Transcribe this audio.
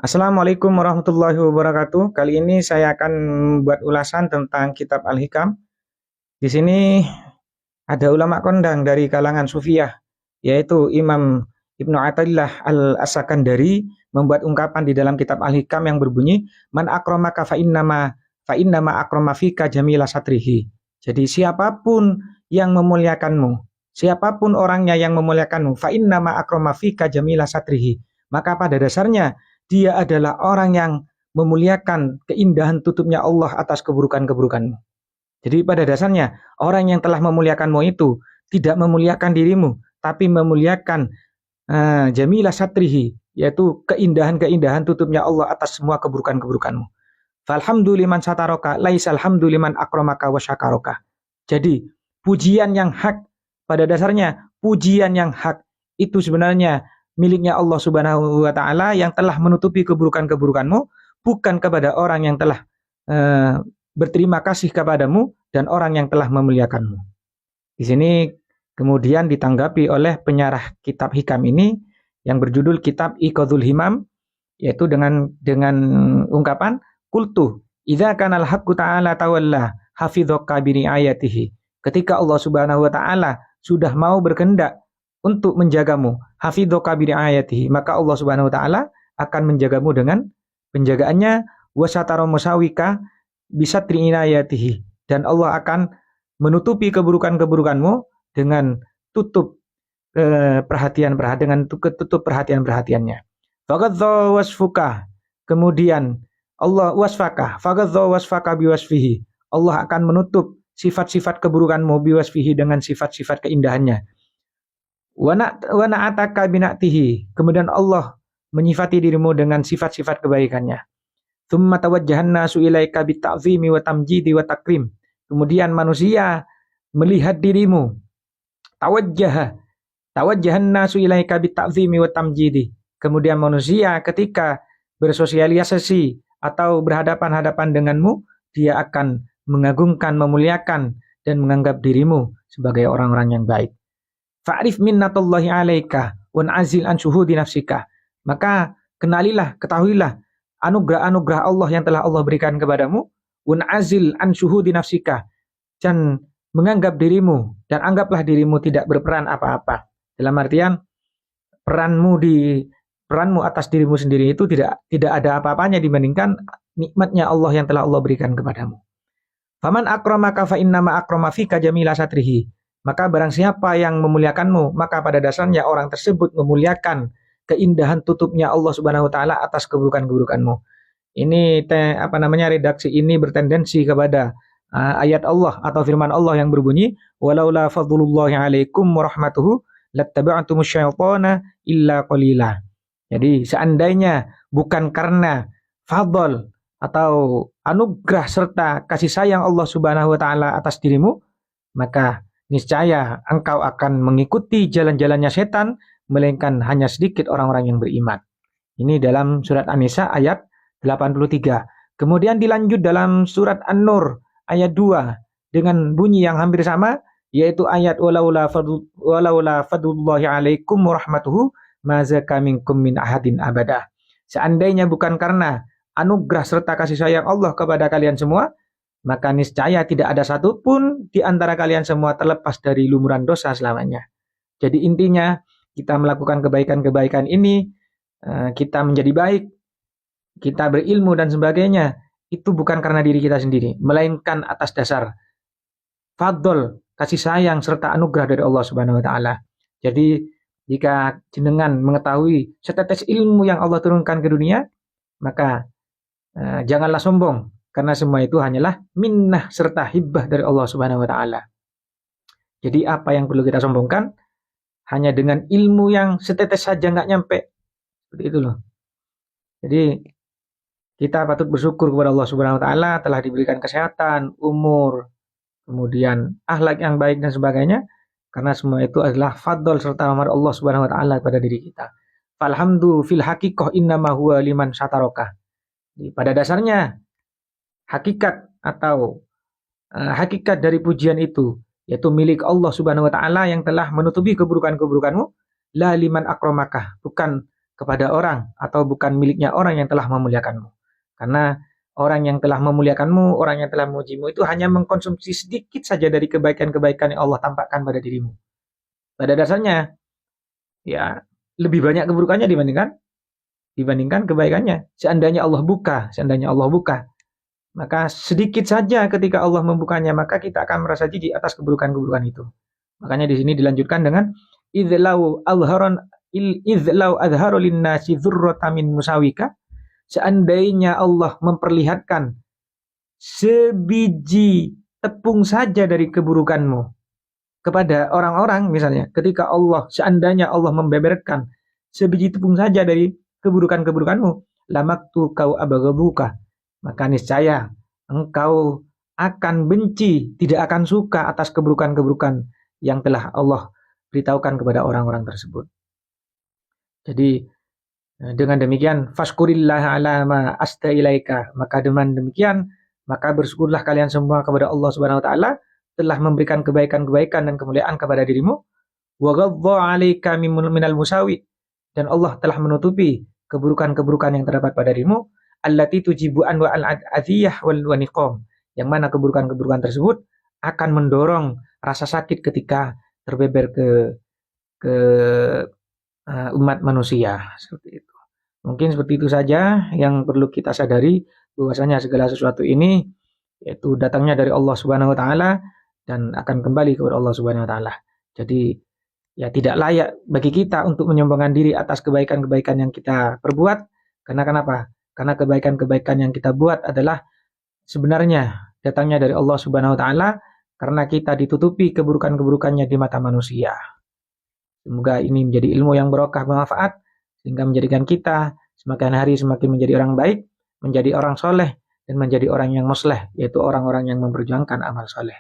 Assalamualaikum warahmatullahi wabarakatuh. Kali ini saya akan membuat ulasan tentang kitab Al-Hikam. Di sini ada ulama kondang dari kalangan Sufiyah, yaitu Imam Ibnu Athaillah Al-Asakandari membuat ungkapan di dalam kitab Al-Hikam yang berbunyi, Man akramaka fa innama akrama fika jamila satrihi. Jadi siapapun yang memuliakanmu, siapapun orangnya yang memuliakanmu, fa innama akrama fika jamila satrihi. Maka pada dasarnya dia adalah orang yang memuliakan keindahan tutupnya Allah atas keburukan-keburukanmu. Jadi pada dasarnya orang yang telah memuliakanmu itu tidak memuliakan dirimu, tapi memuliakan jamilah satrihi, yaitu keindahan-keindahan tutupnya Allah atas semua keburukan-keburukanmu. Falhamduliman sataroka, laisal hamduliman akramaka wa syakaraka. Jadi pujian yang hak, pada dasarnya pujian yang hak itu sebenarnya miliknya Allah Subhanahu wa taala yang telah menutupi keburukan-keburukanmu, bukan kepada orang yang telah uh, berterima kasih kepadamu dan orang yang telah memuliakanmu. Di sini kemudian ditanggapi oleh penyarah kitab Hikam ini yang berjudul Kitab Iqadhul Himam, yaitu dengan ungkapan kultu idza kana al-haqqu ta'ala tawalla hafidhaka bi ayatihi. Ketika Allah Subhanahu wa taala sudah mau berkehendak untuk menjagamu, hafidhaka bi ayatihi, maka Allah Subhanahu wa taala akan menjagamu dengan penjagaannya, wasatara musawika bisatri inayatihi, dan Allah akan menutupi keburukan-keburukanmu dengan tutup perhatian-perhatiannya. Fagadza wasfuka, kemudian Allah wasfaka, fagadza wasfaka biwasfihi. Allah akan menutup sifat-sifat keburukanmu biwasfihi dengan sifat-sifat keindahannya. Wa na'ataka bina'tihi, kemudian Allah menyifati dirimu dengan sifat-sifat kebaikannya. Tsumma tawajjahan nasu ilaika bita'zimi wa tamjidi wa takrim. Kemudian manusia melihat dirimu. Tawajjahan nasu ilaika bita'zimi wa tamjidi. Kemudian manusia ketika bersosialisasi atau berhadapan-hadapan denganmu, dia akan mengagungkan, memuliakan dan menganggap dirimu sebagai orang-orang yang baik. Fa'rif minnatullahi alaika wa azil an syuhudi nafsika. Maka kenalilah, ketahuilah anugerah-anugerah Allah yang telah Allah berikan kepadamu, wa azil an syuhudi nafsika, dan menganggap dirimu dan anggaplah dirimu tidak berperan apa-apa. Dalam artian peranmu atas dirimu sendiri itu tidak ada apa-apanya dibandingkan nikmatnya Allah yang telah Allah berikan kepadamu. Faman akramaka fa innama akrama fika jamila satrihi. Maka barang siapa yang memuliakanmu, maka pada dasarnya orang tersebut memuliakan keindahan tutupnya Allah Subhanahu wa taala atas keburukan-keburukanmu. Ini redaksi ini bertendensi kepada ayat Allah atau firman Allah yang berbunyi walaula fadlullahi alaikum warahmatuhu lattaba'tumus syaitana illa qalila. Jadi seandainya bukan karena fadl atau anugerah serta kasih sayang Allah Subhanahu wa taala atas dirimu, maka niscaya engkau akan mengikuti jalan-jalannya setan, melainkan hanya sedikit orang-orang yang beriman. Ini dalam surat An-Nisa ayat 83. Kemudian dilanjut dalam surat An-Nur ayat 2 dengan bunyi yang hampir sama, yaitu ayat walaula fadlullahi alaikum warahmatuhu ma zaka minkum min ahadin abada. Seandainya bukan karena anugerah serta kasih sayang Allah kepada kalian semua, maka niscaya tidak ada satupun di antara kalian semua terlepas dari lumuran dosa selamanya. Jadi intinya kita melakukan kebaikan-kebaikan ini, kita menjadi baik, kita berilmu dan sebagainya, itu bukan karena diri kita sendiri, melainkan atas dasar fadl, kasih sayang serta anugerah dari Allah Subhanahu wa taala. Jadi jika jenengan mengetahui setetes ilmu yang Allah turunkan ke dunia, maka janganlah sombong, karena semua itu hanyalah minnah serta hibah dari Allah Subhanahu wa taala. Jadi apa yang perlu kita sombongkan? Hanya dengan ilmu yang setetes saja nggak nyampe. Seperti itu loh. Jadi kita patut bersyukur kepada Allah Subhanahu wa taala telah diberikan kesehatan, umur, kemudian akhlak yang baik dan sebagainya, karena semua itu adalah fadl serta rahmat Allah Subhanahu wa taala kepada diri kita. Falhamdu fil haqiqah innama huwa liman syataraka. Pada dasarnya hakikat atau hakikat dari pujian itu yaitu milik Allah Subhanahu wa taala yang telah menutupi keburukan-keburukanmu, la liman akramaka, bukan kepada orang atau bukan miliknya orang yang telah memuliakanmu. Karena orang yang telah memuliakanmu, orang yang telah memujimu itu hanya mengkonsumsi sedikit saja dari kebaikan-kebaikan yang Allah tampakkan pada dirimu. Pada dasarnya, ya lebih banyak keburukannya dibandingkan kebaikannya. Seandainya Allah buka, maka sedikit saja ketika Allah membukanya, maka kita akan merasa jijik atas keburukan-keburukan itu. Makanya di sini dilanjutkan dengan idzlau azharon idzlau azharu linnasi dzurrata min musawika. Seandainya Allah memperlihatkan sebiji tepung saja dari keburukanmu kepada orang-orang, misalnya ketika seandainya Allah membeberkan sebiji tepung saja dari keburukan-keburukanmu, lamaktu kau abagaduka, maka niscaya engkau akan benci, tidak akan suka atas keburukan-keburukan yang telah Allah beritahukan kepada orang-orang tersebut. Jadi dengan demikian fashkurillah ala ma asta ilaika, maka dengan demikian maka bersyukurlah kalian semua kepada Allah Subhanahu wa taala telah memberikan kebaikan-kebaikan dan kemuliaan kepada dirimu. Wa ghadha 'alaika minal musawi, dan Allah telah menutupi keburukan-keburukan yang terdapat pada dirimu, allati tujibu anwa al-adhiyah wal niqam, yang mana keburukan-keburukan tersebut akan mendorong rasa sakit ketika terbeber ke umat manusia, seperti itu. Mungkin seperti itu saja yang perlu kita sadari, bahwasanya segala sesuatu ini yaitu datangnya dari Allah Subhanahu wa taala dan akan kembali kepada Allah Subhanahu wa taala. Jadi ya tidak layak bagi kita untuk menyombongkan diri atas kebaikan-kebaikan yang kita perbuat. Karena kenapa? Karena kebaikan-kebaikan yang kita buat adalah sebenarnya datangnya dari Allah Subhanahu wa taala, karena kita ditutupi keburukan-keburukannya di mata manusia. Semoga ini menjadi ilmu yang berkah, bermanfaat, sehingga menjadikan kita semakin hari semakin menjadi orang baik, menjadi orang soleh, dan menjadi orang yang musleh, yaitu orang-orang yang memperjuangkan amal soleh.